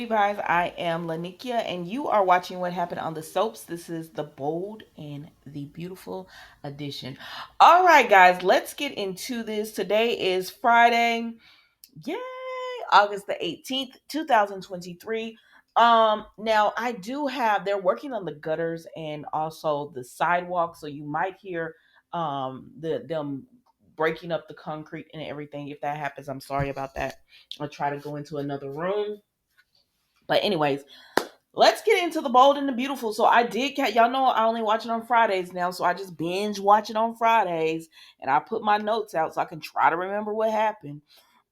guys. I am Lanikia, and you are watching What Happened on the Soaps. This is the Bold and the Beautiful edition. All right, guys, let's get into this. Today is Friday. Yay! August the 18th, 2023. Now I do have they're working on the gutters and also the sidewalk, so you might hear them breaking up the concrete and everything. If that happens, I'm sorry about that. I'll try to go into another room. But anyways, let's get into the bold and the beautiful. So I did y'all know I only watch it on Fridays now, so I just binge watch it on Fridays and I put my notes out so I can try to remember what happened.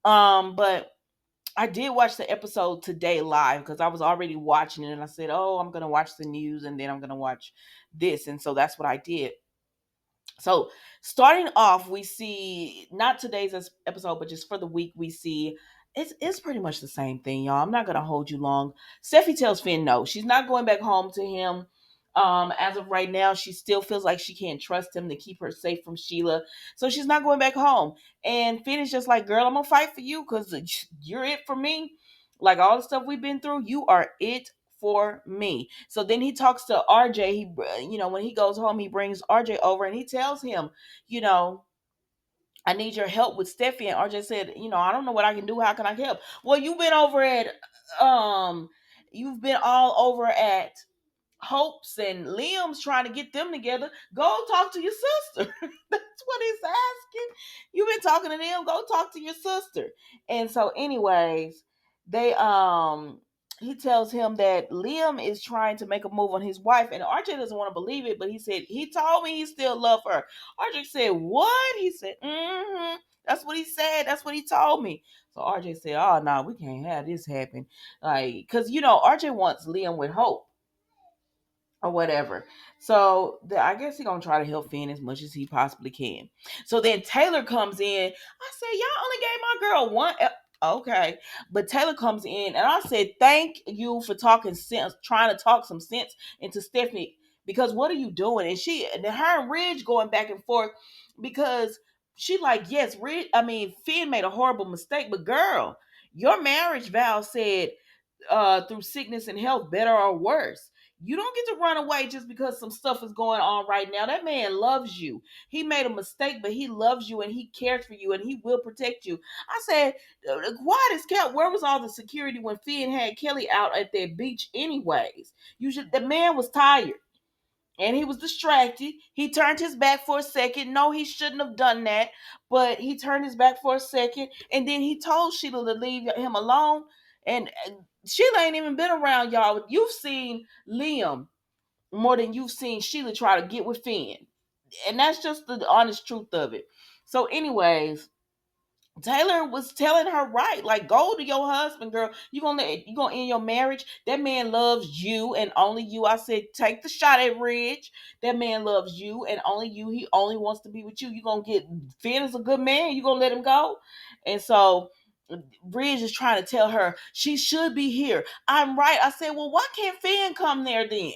But I did watch the episode today live because I was already watching it and I said, "Oh, I'm going to watch the news and then I'm going to watch this." And so that's what I did. So, starting off, we see not today's episode, but just for the week, we see it's pretty much the same thing, y'all. I'm not gonna hold you long. Steffi tells Finn no, she's not going back home to him. As of right now, she still feels like she can't trust him to keep her safe from Sheila, so she's not going back home. And Finn is just like, "Girl, I'm gonna fight for you because you're it for me. Like all the stuff we've been through, you are it for me." So then he talks to RJ. When he goes home, he brings RJ over and he tells him, you know, "I need your help with Steffi." And RJ said, "I don't know what I can do. How can I help?" "Well, um, you've been all over at Hope's and Liam's trying to get them together. Go talk to your sister." That's what he's asking. "You've been talking to them. Go talk to your sister." And so, anyways, they he tells him that Liam is trying to make a move on his wife, and RJ doesn't want to believe it, but he said he told me he still love her. RJ said, "What?" He said, "Mm-hmm. That's what he said. That's what he told me." So RJ said, "Oh no, we can't have this happen." Like, because RJ wants Liam with Hope or whatever. So I guess he's gonna try to help Finn as much as he possibly can. So then Taylor comes in. I said, "Y'all only gave my girl one." Okay, but Taylor comes in, and I said, "Thank you for talking sense, trying to talk some sense into Stephanie, because what are you doing?" And her and Ridge going back and forth because she like, yes, Finn made a horrible mistake, but girl, your marriage vow said through sickness and health, better or worse. You don't get to run away just because some stuff is going on right now. That man loves you. He made a mistake, but he loves you and he cares for you and he will protect you. I said, why does Kel? Where was all the security when Finn had Kelly out at that beach? Anyways, the man was tired and he was distracted. He turned his back for a second. No, he shouldn't have done that, but he turned his back for a second, and then he told Sheila to leave him alone. And Sheila ain't even been around y'all. You've seen Liam more than you've seen Sheila try to get with Finn, and that's just the honest truth of it. So, anyways, Taylor was telling her right, like, go to your husband, girl. You gonna end your marriage. That man loves you and only you. I said, take the shot at Ridge. That man loves you and only you. He only wants to be with you. You gonna get Finn is a good man. You gonna let him go? And so Ridge is trying to tell her she should be here. I'm right. I said, well, why can't Finn come there then?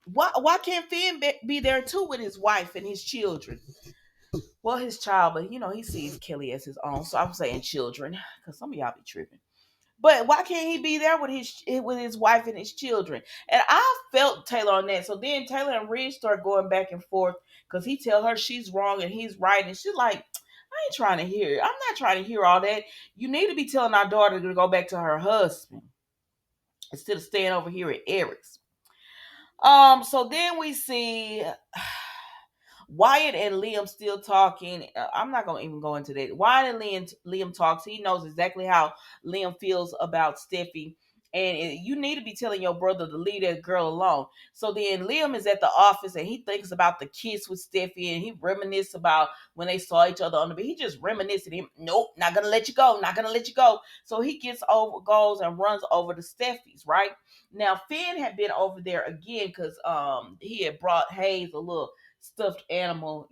Why can't Finn be there too with his wife and his children? Well, his child, but he sees Kelly as his own. So I'm saying children, because some of y'all be tripping. But why can't he be there with his wife and his children? And I felt Taylor on that. So then Taylor and Ridge start going back and forth because he tell her she's wrong and he's right, and she's like, I ain't trying to hear it. I'm not trying to hear all that. You need to be telling our daughter to go back to her husband instead of staying over here at Eric's. So then we see Wyatt and Liam still talking. I'm not gonna even go into that. Wyatt and Liam talks. He knows exactly how Liam feels about Steffi, and you need to be telling your brother to leave that girl alone. So then Liam is at the office and he thinks about the kiss with Steffi, and he reminisces about when they saw each other on the bed. He just reminiscing. Him, nope, not gonna let you go. Not gonna let you go. So he goes and runs over to Steffi's. Right now, Finn had been over there again because he had brought Hayes a little stuffed animal,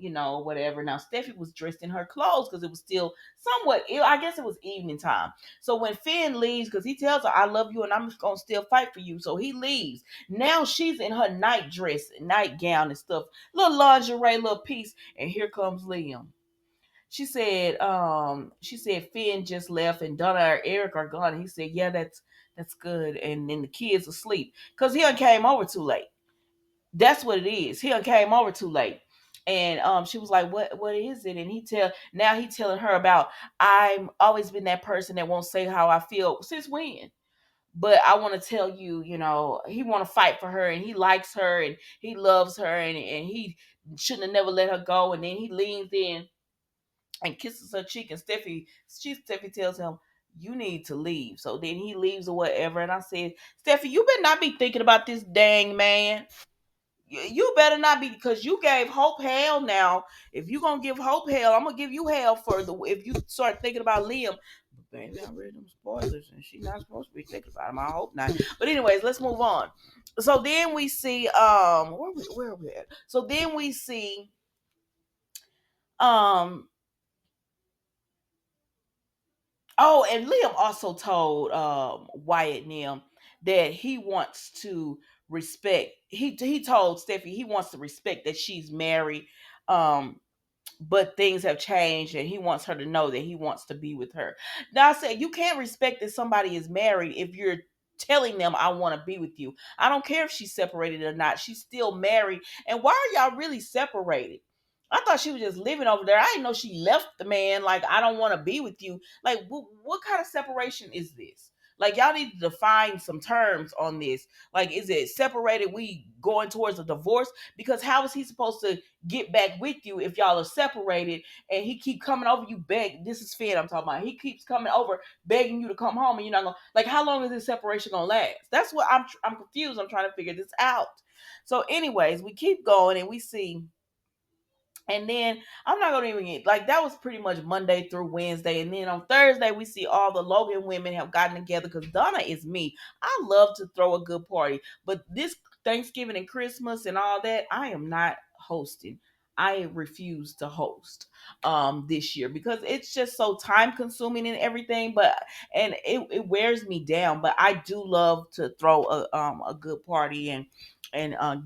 whatever. Now Steffi was dressed in her clothes because it was still somewhat ill. I guess it was evening time. So when Finn leaves, because he tells her, I love you and I'm just gonna still fight for you. So he leaves. Now she's in her night dress, nightgown and stuff, little lingerie, little piece, and here comes Liam. She said Finn just left and Donna or Eric are gone. And he said, yeah, That's good. And then the kids asleep because he done came over too late. That's what it is. He done came over too late. And she was like, what is it? And he telling her about, I'm always been that person that won't say how I feel. Since when? But I want to tell you, he want to fight for her, and he likes her, and he loves her, and he shouldn't have never let her go. And then he leans in and kisses her cheek, and Steffi tells him, you need to leave. So then he leaves or whatever. And I said, Steffi, you better not be thinking about this dang man. You better not be, because you gave Hope hell. Now if you gonna give Hope hell, I'm gonna give you hell for the if you start thinking about Liam. But baby, I read them spoilers and she's not supposed to be thinking about him. I hope not. But anyways, let's move on. So then we see where are we at? So then we see um oh, and Liam also told Wyatt and them that he wants to respect. He told Steffi he wants to respect that she's married, um, but things have changed, and he wants her to know that he wants to be with her. Now I said you can't respect that somebody is married if you're telling them I want to be with you. I don't care if she's separated or not. She's still married. And why are y'all really separated? I thought she was just living over there. I didn't know she left the man like, I don't want to be with you. Like, what kind of separation is this? Like, y'all need to define some terms on this. Like, is it separated, we going towards a divorce? Because how is he supposed to get back with you if y'all are separated, and he keep coming over, you beg, this is Finn I'm talking about, he keeps coming over begging you to come home, and you're not gonna, like, how long is this separation gonna last? That's what I'm confused. I'm trying to figure this out. So anyways, we keep going, and we see, and then I'm not gonna even get, like, that was pretty much Monday through Wednesday. And then on Thursday, we see all the Logan women have gotten together because Donna is me. I love to throw a good party. But this Thanksgiving and Christmas and all that, I am not hosting. I refuse to host this year because it's just so time consuming and everything. But and it wears me down. But I do love to throw a good party, and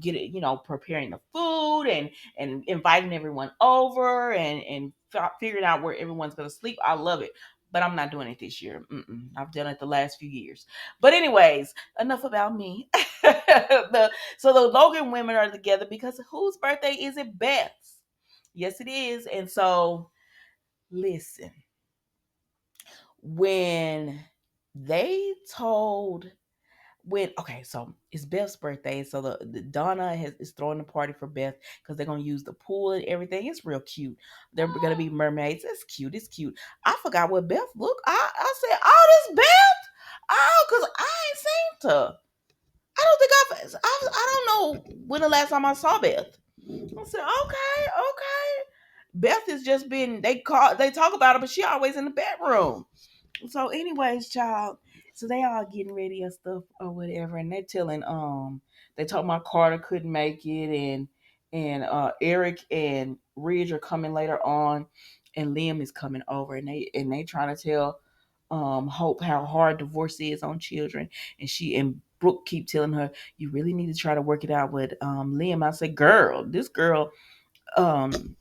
get it, preparing the food, and inviting everyone over, and figuring out where everyone's going to sleep. I love it. But I'm not doing it this year. I've done it the last few years. But anyways, enough about me. So the Logan women are together because whose birthday is it? Beth's. Yes, it is. And so, listen, when they told when okay, so it's Beth's birthday, so the Donna is throwing a party for Beth because they're gonna use the pool and everything. It's real cute. They're gonna be mermaids. It's cute. It's cute. I forgot what Beth looked. I said, "Oh, this Beth." Oh, cause I ain't seen her. I don't think I don't know when the last time I saw Beth. I said, okay, okay. Beth has just been. They talk about her, but she always in the bedroom. So, anyways, child. So they all getting ready and stuff or whatever, and they talking about Carter couldn't make it, and Eric and Ridge are coming later on, and Liam is coming over, and they trying to tell Hope how hard divorce is on children, and Brooke keep telling her, you really need to try to work it out with Liam. I said, girl, this girl, um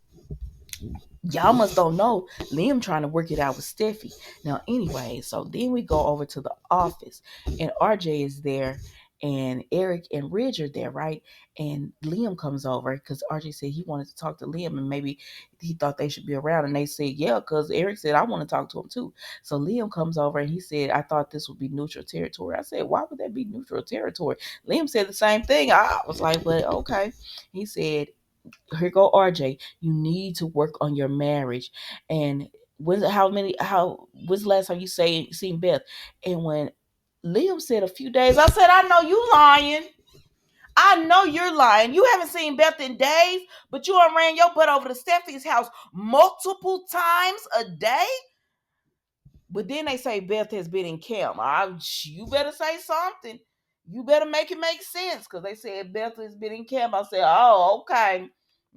y'all must don't know Liam trying to work it out with Steffi. Now, anyway, so then we go over to the office, and RJ is there, and Eric and Ridge are there, right? And Liam comes over because RJ said he wanted to talk to Liam, and maybe he thought they should be around. And they said, yeah, because Eric said, I want to talk to him too. So Liam comes over, and he said, I thought this would be neutral territory. I said, why would that be neutral territory? Liam said the same thing. I was like, well, okay. He said, here go RJ. You need to work on your marriage. And how when's the last time you seen Beth? And when Liam said a few days, I said, I know you lying. I know you're lying. You haven't seen Beth in days, but you done ran your butt over to Steffi's house multiple times a day. But then they say Beth has been in camp. You better say something. You better make it make sense, because they said Beth has been in camp. I said, oh, okay.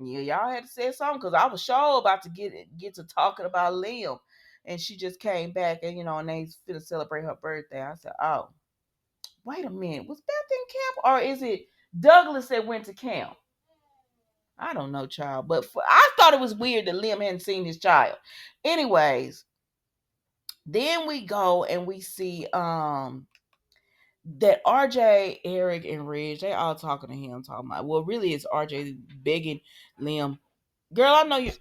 Yeah, y'all had to say something, because I was sure about to get to talking about Liam. And she just came back, and they finna celebrate her birthday. I said, oh, wait a minute. Was Beth in camp, or is it Douglas that went to camp? I don't know, child. But I thought it was weird that Liam hadn't seen his child. Anyways, then we go and we see that RJ, Eric, and Ridge, they all talking to him, talking about, well, really, it's RJ begging Liam, girl, I know you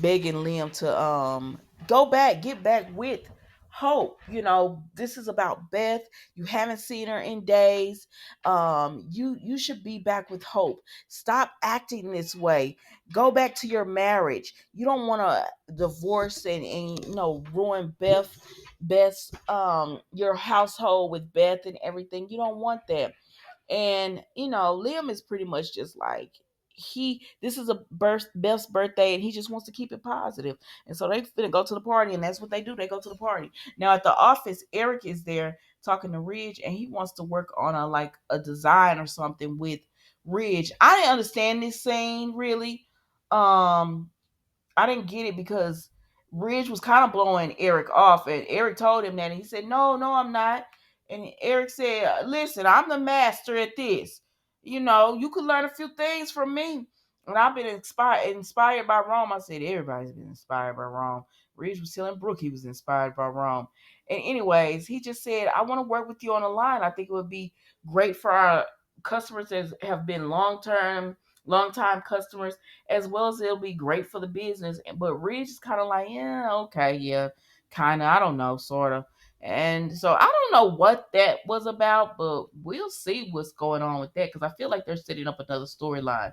begging Liam to go back, get back with Hope. You know, this is about Beth. You haven't seen her in days. You should be back with Hope. Stop acting this way. Go back to your marriage. You don't want to divorce and ruin Beth's your household with Beth and everything. You don't want that. And Liam is pretty much just like, this is a Beth's birthday, and he just wants to keep it positive. And so they finna go to the party, and that's what they do. They go to the party. Now at the office, Eric is there talking to Ridge, and he wants to work on a design or something with Ridge. I didn't understand this scene really. I didn't get it because Ridge was kind of blowing Eric off, and Eric told him that, and he said, "No, no, I'm not." And Eric said, "Listen, I'm the master at this. You could learn a few things from me." And I've been inspired by Rome. I said, everybody's been inspired by Rome. Ridge was telling Brooke he was inspired by Rome. And anyways, he just said, "I want to work with you on the line. I think it would be great for our customers that have been long time customers, as well as it'll be great for the business." But Ridge is kind of like, yeah, okay, yeah, kind of, I don't know, sort of. And so I don't know what that was about, but we'll see what's going on with that because I feel like they're setting up another storyline.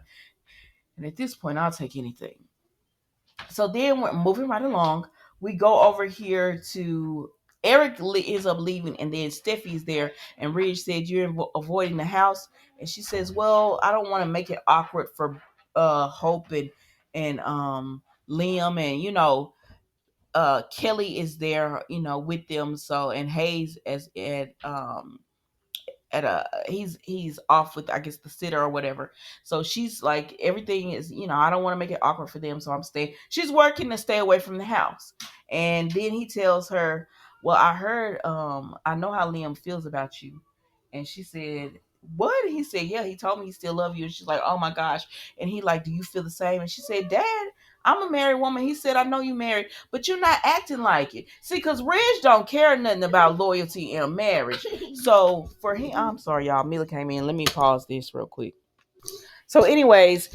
And at this point, I'll take anything. So then we're moving right along. We go over here to Eric ends up leaving, and then Steffi's there. And Ridge said, "You're avoiding the house," and she says, "Well, I don't want to make it awkward for Hope and Liam, and Kelly is there, with them. So and Hayes as at a he's off with, I guess, the sitter or whatever. So she's like, everything is, I don't want to make it awkward for them, so I'm staying. She's working to stay away from the house. And then he tells her, "Well, I heard, I know how Liam feels about you." And she said, "What?" He said, "Yeah, he told me he still love you." And she's like, "Oh my gosh." And he like, "Do you feel the same?" And she said, "Dad, I'm a married woman." He said, "I know you married, but you're not acting like it." See, because Reg don't care nothing about loyalty in a marriage. So for him, I'm sorry, y'all. Mila came in. Let me pause this real quick. So, anyways,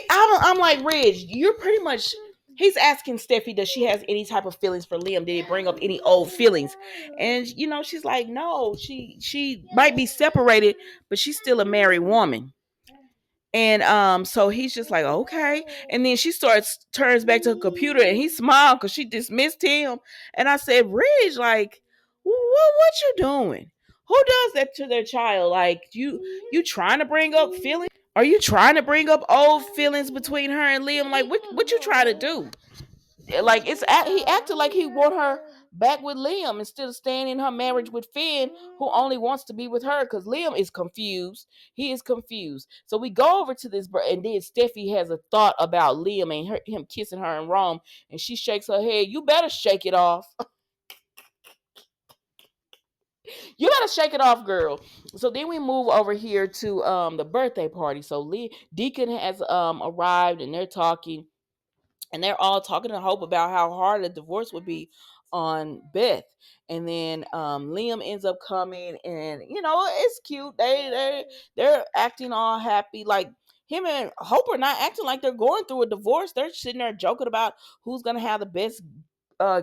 I'm like, Reg, you're pretty much. He's asking Steffi, does she has any type of feelings for Liam? Did it bring up any old feelings? And she's like, no, she might be separated, but she's still a married woman. And so he's just like, okay. And then she turns back to her computer, and he smiled because she dismissed him. And I said, Ridge, like, what you doing? Who does that to their child? Like, you trying to bring up feelings? Are you trying to bring up old feelings between her and Liam? Like, what you trying to do? Like, he acted like he want her back with Liam instead of staying in her marriage with Finn, who only wants to be with her because Liam is confused. He is confused. So we go over to this, and then Steffi has a thought about Liam and him kissing her in Rome, and she shakes her head. You better shake it off. You gotta shake it off, girl. So then we move over here to the birthday party. So Deacon has arrived, and they're talking, and they're all talking to Hope about how hard a divorce would be on Beth. And then Liam ends up coming, and it's cute. They're acting all happy, like him and Hope are not acting like they're going through a divorce. They're sitting there joking about who's gonna have the best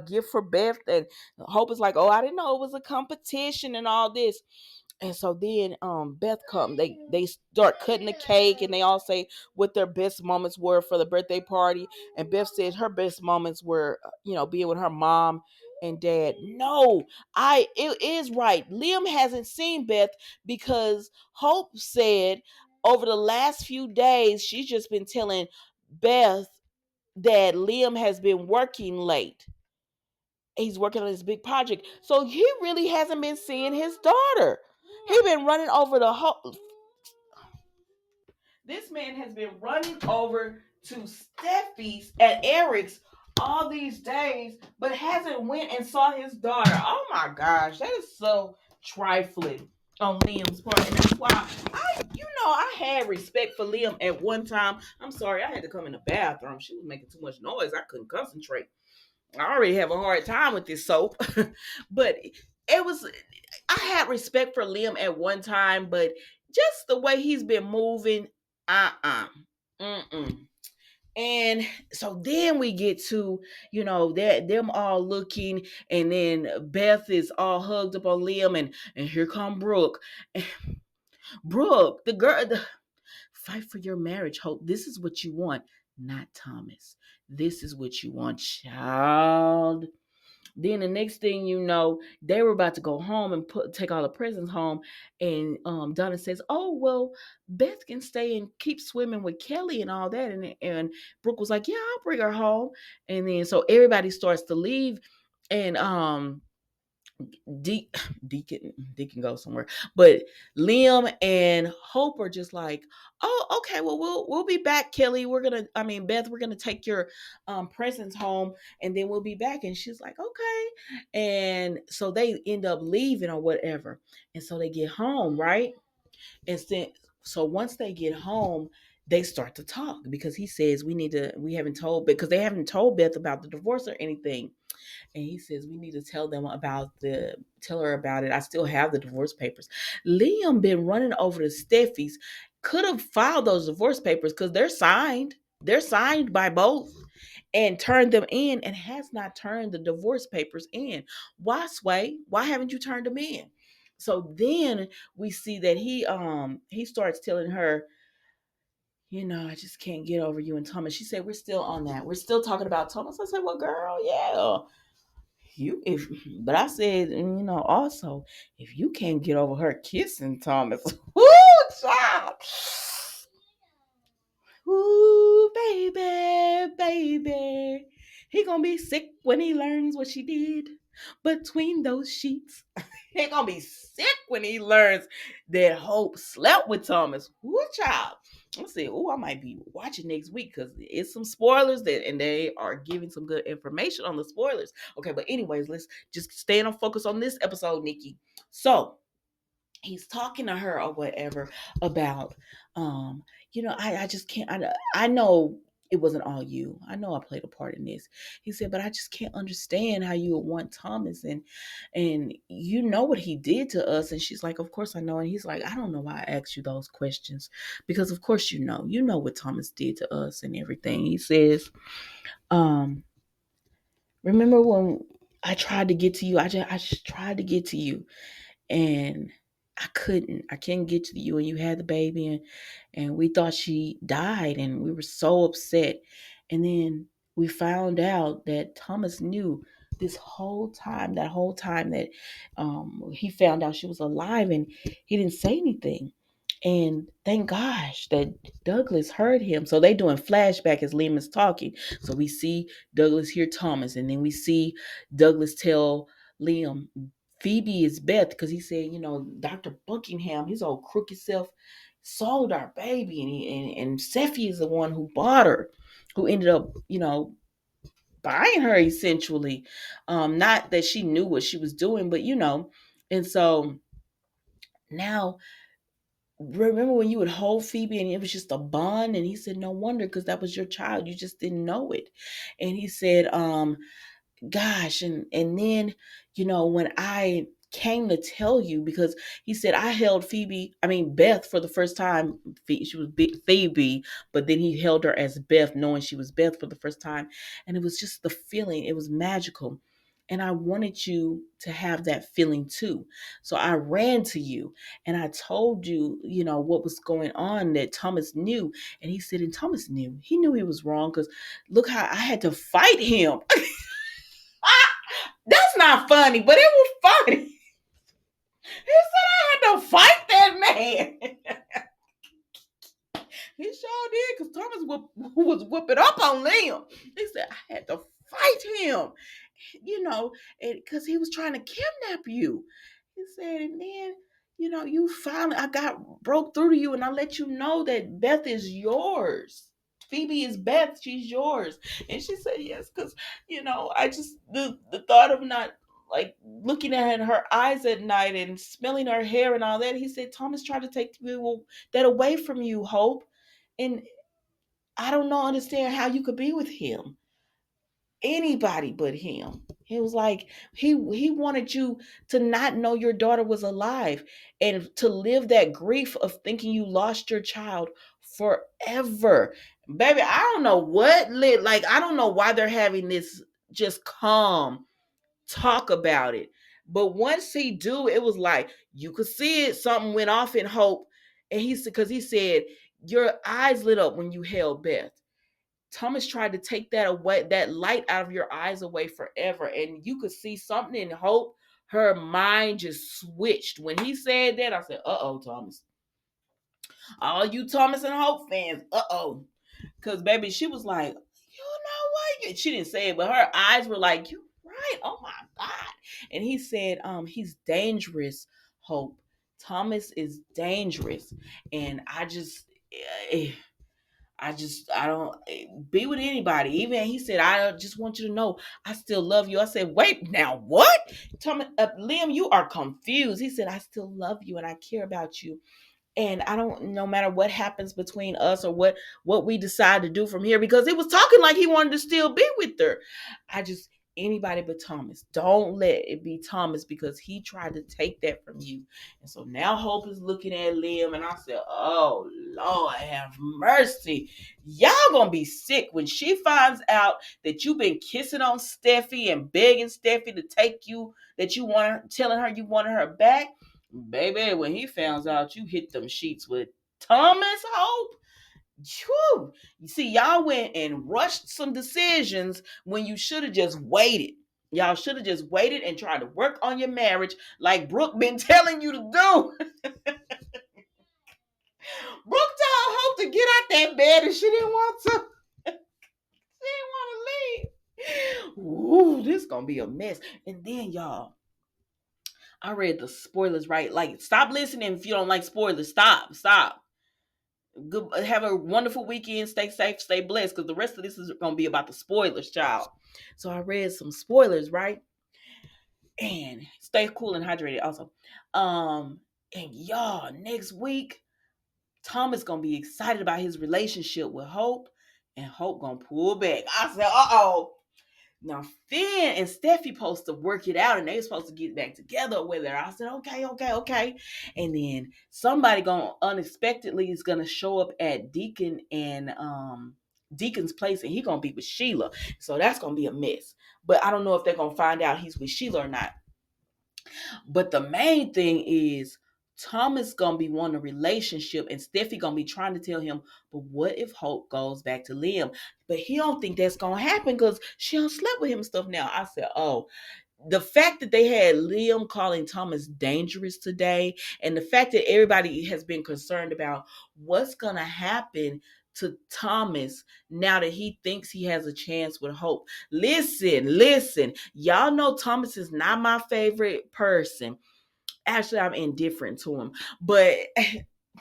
gift for Beth, and Hope is like, "Oh, I didn't know it was a competition and all this." And so then Beth come, they start cutting the cake, and they all say what their best moments were for the birthday party. And Beth said her best moments were being with her mom and dad. No, it is right. Liam hasn't seen Beth because Hope said over the last few days she's just been telling Beth that Liam has been working late. He's working on this big project. So he really hasn't been seeing his daughter. He been running over the whole. This man has been running over to Steffi's at Eric's all these days, but hasn't went and saw his daughter. Oh my gosh, that is so trifling on Liam's part, and that's why I had respect for Liam at one time. I'm sorry, I had to come in the bathroom. She was making too much noise. I couldn't concentrate. I already have a hard time with this soap. But it was, I had respect for Liam at one time, but just the way he's been moving, uh-uh. Mm-mm. And so then we get to, that them all looking, and then Beth is all hugged up on Liam, and here come Brooke. Brooke, the girl, fight for your marriage, Hope. This is what you want, not Thomas. This is what you want, child. Then the next thing you know, they were about to go home and take all the presents home. And Donna says, "Oh well, Beth can stay and keep swimming with Kelly and all that." And Brooke was like, "Yeah, I'll bring her home." And then so everybody starts to leave, and De- Deacon go somewhere, but Liam and Hope are just like, "Oh, okay, well, we'll be back, Kelly. Beth, we're gonna take your presents home, and then we'll be back." And she's like, "Okay," and so they end up leaving or whatever, and so they get home, right? And so once they get home, they start to talk because he says we haven't told, because they haven't told Beth about the divorce or anything. And he says we need to tell her about it. I still have the divorce papers. Liam been running over to Steffi's, could have filed those divorce papers because they're signed by both, and turned them in, and has not turned the divorce papers in. Why, Sway? Why haven't you turned them in? So then we see that he starts telling her, I just can't get over you and Thomas. She said, we're still on that. We're still talking about Thomas. I said, well, girl, yeah. But I said, also, if you can't get over her kissing Thomas, whoo, child, ooh, baby, baby, he gonna be sick when he learns what she did between those sheets. He gonna be sick when he learns that Hope slept with Thomas. Whoo, child. I said, I might be watching next week because it's some spoilers and they are giving some good information on the spoilers. Okay, but anyways, let's just stay on focus on this episode, Nikki. So he's talking to her or whatever about, I just can't. I know it wasn't all you. I know I played a part in this. He said, but I just can't understand how you would want Thomas, and you know what he did to us. And she's like, of course I know. And he's like, I don't know why I asked you those questions, because of course you know what Thomas did to us and everything. He says, um, remember when I tried to get to you? I just tried to get to you, and I couldn't get to you, and you had the baby, and we thought she died, and we were so upset. And then we found out that Thomas knew this whole time, that whole time that he found out she was alive, and he didn't say anything. And thank gosh that Douglas heard him. So they doing flashback as Liam is talking. So we see Douglas hear Thomas, and then we see Douglas tell Liam Phoebe is Beth, because he said, Dr. Buckingham, his old crooked self, sold our baby, and Seffi is the one who bought her, who ended up, buying her essentially. Not that she knew what she was doing, but and so now, remember when you would hold Phoebe and it was just a bond? And he said, no wonder, because that was your child. You just didn't know it. And he said, gosh, and then when I came to tell you, because he said I held Beth for the first time. She was Phoebe, but then he held her as Beth, knowing she was Beth for the first time. And it was just the feeling, it was magical, and I wanted you to have that feeling too. So I ran to you and I told you, what was going on, that Thomas knew. And he said, and Thomas knew, he knew he was wrong, because look how I had to fight him. That's not funny, but it was funny. He said I had to fight that man. He sure did, because Thomas was whooping up on Liam. He said I had to fight him, because he was trying to kidnap you. He said, and then, you finally, I got broke through to you, and I let you know that Beth is yours. Phoebe is Beth, she's yours. And she said yes, because I just, the thought of not, like, looking at her eyes at night and smelling her hair and all that. He said Thomas tried to take that away from you, Hope, and I don't know, understand how you could be with him, anybody but him. He was like, he wanted you to not know your daughter was alive and to live that grief of thinking you lost your child forever. Baby, I don't know what lit, like, I don't know why they're having this just calm talk about it. But once he do, it was like you could see it. Something went off in Hope, and he said, because he said your eyes lit up when you held Beth. Thomas tried to take that away, that light out of your eyes away forever, and you could see something in Hope. Her mind just switched when he said that. I said, "Uh oh, Thomas." All you Thomas and Hope fans, uh oh. Because, baby, she was like, you know what? She didn't say it, but her eyes were like, you right. Oh, my God. And he said, he's dangerous, Hope. Thomas is dangerous. And eh, I don't be with anybody. Even he said, I just want you to know I still love you. I said, wait, now what? Thomas, Liam, you are confused. He said, I still love you and I care about you, and I don't, no matter what happens between us or what we decide to do from here, because he was talking like he wanted to still be with her. I just, anybody but Thomas. Don't let it be Thomas, because he tried to take that from you. And so now Hope is looking at Liam, and I said, oh Lord have mercy. Y'all gonna be sick when she finds out that you've been kissing on Steffi and begging Steffi to take you, that you want her, telling her you wanted her back. Baby, when he found out you hit them sheets with Thomas, Hope, whew, you see, y'all went and rushed some decisions when you should have just waited. Y'all should have just waited and tried to work on your marriage like Brooke been telling you to do. Brooke told Hope to get out that bed and she didn't want to. She didn't want to leave. Ooh, this gonna be a mess. And then, y'all, I read the spoilers, right? Like, stop listening if you don't like spoilers. Stop. Good, have a wonderful weekend. Stay safe, stay blessed, because the rest of this is going to be about the spoilers, child. So I read some spoilers, right? And stay cool and hydrated also. And y'all, next week, Tom is going to be excited about his relationship with Hope, and Hope going to pull back. I said, uh-oh. Now, Finn and Steffi supposed to work it out, and they supposed to get back together with her. I said, okay. And then somebody gonna unexpectedly is gonna show up at Deacon and Deacon's place, and he gonna be with Sheila. So that's gonna be a mess. But I don't know if they're gonna find out he's with Sheila or not. But the main thing is Thomas gonna be wanting a relationship, and Steffi gonna be trying to tell him, but what if Hope goes back to Liam? But he don't think that's gonna happen because she don't slept with him and stuff now. I said, oh, the fact that they had Liam calling Thomas dangerous today, and the fact that everybody has been concerned about what's gonna happen to Thomas now that he thinks he has a chance with Hope. Listen, y'all know Thomas is not my favorite person. Actually, I'm indifferent to him. But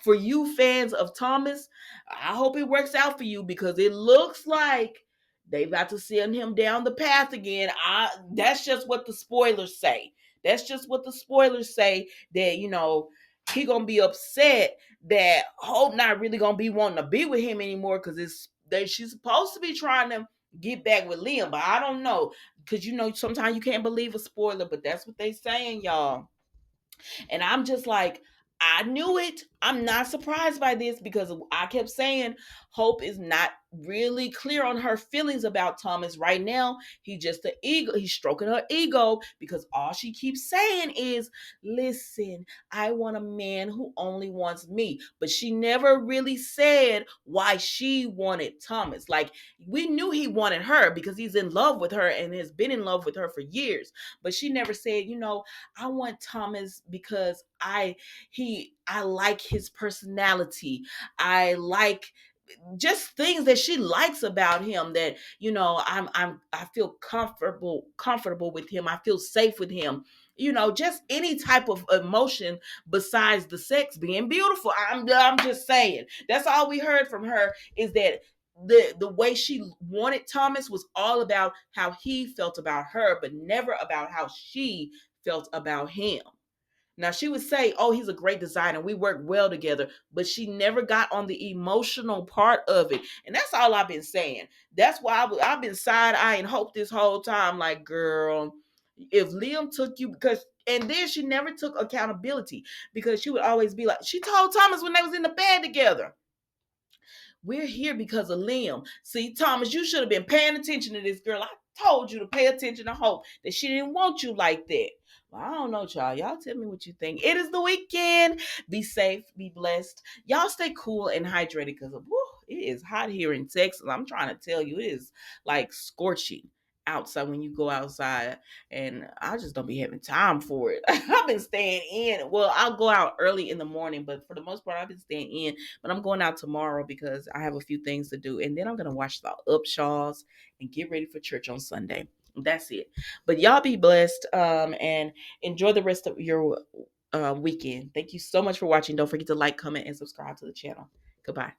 for you fans of Thomas, I hope it works out for you, because it looks like they about to send him down the path again. That's just what the spoilers say. That's just what the spoilers say, that, he gonna be upset that Hope not really gonna be wanting to be with him anymore, because she's supposed to be trying to get back with Liam, but I don't know, because sometimes you can't believe a spoiler, but that's what they saying, y'all. And I'm just like, I knew it. I'm not surprised by this, because I kept saying Hope is not really clear on her feelings about Thomas right now. He's just the ego. He's stroking her ego, because all she keeps saying is, listen, I want a man who only wants me. But she never really said why she wanted Thomas. Like, we knew he wanted her because he's in love with her and has been in love with her for years. But she never said, I want Thomas because I like his personality. I like just things that she likes about him, that I feel comfortable with him. I feel safe with him. Just any type of emotion besides the sex being beautiful. I'm just saying. That's all we heard from her, is that the way she wanted Thomas was all about how he felt about her, but never about how she felt about him. Now she would say, "Oh, he's a great designer. We work well together," but she never got on the emotional part of it, and that's all I've been saying. That's why I've been side eyeing Hope this whole time. Like, girl, if Liam took you, because and then she never took accountability because she would always be like, she told Thomas when they was in the bed together, "We're here because of Liam. See, Thomas, you should have been paying attention to this girl. I told you to pay attention to Hope, that she didn't want you like that." Well, I don't know, y'all. Y'all tell me what you think. It is the weekend. Be safe, be blessed. Y'all stay cool and hydrated because it is hot here in Texas. I'm trying to tell you, it is like scorching outside when you go outside, and I just don't be having time for it. I've been staying in. Well, I'll go out early in the morning, but for the most part, I've been staying in. But I'm going out tomorrow because I have a few things to do. And then I'm going to watch the Upshaws and get ready for church on Sunday. That's it. But y'all be blessed, and enjoy the rest of your weekend. Thank you so much for watching. Don't forget to like, comment, and subscribe to the channel. Goodbye.